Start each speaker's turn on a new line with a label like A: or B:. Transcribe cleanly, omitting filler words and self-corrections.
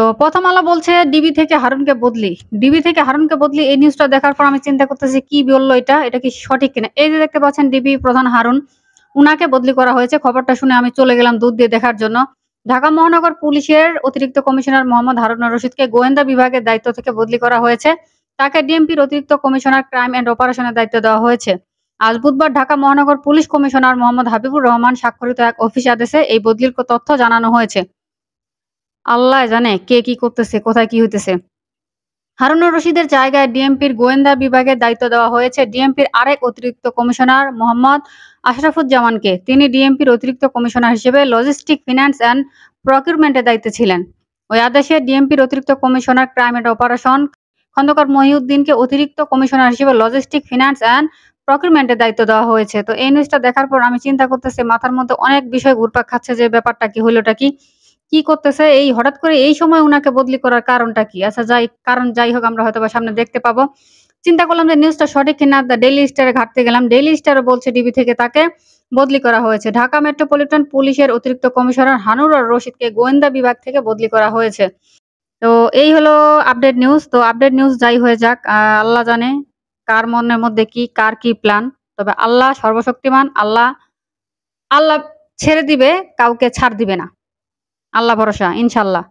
A: তো প্রথম আলো বলছে ডিবি থেকে হারুনকে বদলি। ডিবি থেকে হারুনকে বদলি, এই নিউজটা দেখার পর আমি চিন্তা করতেছি কি বললো এটা কি সঠিক কিনা। এই যে দেখতে পাচ্ছেন ডিবি প্রধান হারুন, উনাকে বদলি করা হয়েছে। খবরটা শুনে আমি চলে গেলাম দুধ দিয়ে দেখার জন্য। ঢাকা মহানগর পুলিশের অতিরিক্ত কমিশনার মোহাম্মদ হারুন রশিদকে গোয়েন্দা বিভাগের দায়িত্ব থেকে বদলি করা হয়েছে। তাকে ডিএমপির অতিরিক্ত কমিশনার ক্রাইম অ্যান্ড অপারেশনের দায়িত্ব দেওয়া হয়েছে। আজ বুধবার ঢাকা মহানগর পুলিশ কমিশনার মোহাম্মদ হাবিবুর রহমান স্বাক্ষরিত এক অফিস আদেশে এই বদলির তথ্য জানানো হয়েছে। আল্লাহ জানে কে কি করতেছে, কোথায় কি হইতেছে। হারুনুর রশিদের জায়গায় ডিএমপির গোয়েন্দা বিভাগের দায়িত্ব দেওয়া হয়েছে ডিএমপির আরেক অতিরিক্ত কমিশনার মোহাম্মদ আশরাফুজ্জামানকে। তিনি ডিএমপির অতিরিক্ত কমিশনার হিসেবে লজিস্টিক, ফিন্যান্স অ্যান্ড প্রকিউরমেন্টের দায়িত্বে ছিলেন। ওই আদেশে ডিএমপির অতিরিক্ত commissioner crime and operation Khandakar মহিউদ্দিনকে অতিরিক্ত কমিশনার হিসেবে লজিস্টিক, ফিন্যান্স অ্যান্ড প্রকিউরমেন্টের দায়িত্ব দেওয়া হয়েছে। তো এই নিউজটা দেখার পর আমি চিন্তা করতেছি, মাথার মধ্যে অনেক বিষয় ঘুরপাক খাচ্ছে যে ব্যাপারটা কি, হইলোটা কি করতেছে এই হঠাৎ করে এই সময় উনাকে বদলি করার কারণটা কি? আচ্ছা যাই হোক, আমরা হয়তোবা সামনে দেখতে পাবো। চিন্তা করলাম যে নিউজটা সঠিক কিনা, দ্য ডেইলি স্টারে ঘাঁটতে গেলাম। ডেইলি স্টারও বলছে ডিবি থেকে তাকে বদলি করা হয়েছে। ঢাকা মেট্রোপলিটন পুলিশের অতিরিক্ত কমিশনার হানুর রশিদকে গোয়েন্দা বিভাগ থেকে বদলি করা হয়েছে। তো এই হলো আপডেট নিউজ। তো আপডেট নিউজ যাই হয়ে যাক, আল্লাহ জানে কার মনের মধ্যে কি, কার কি প্ল্যান। তবে আল্লাহ সর্বশক্তিমান, আল্লাহ আল্লাহ ছেড়ে দিবে, কাউকে ছাড় দিবে না। আল্লাহ ভরসা, ইনশাল্লাহ।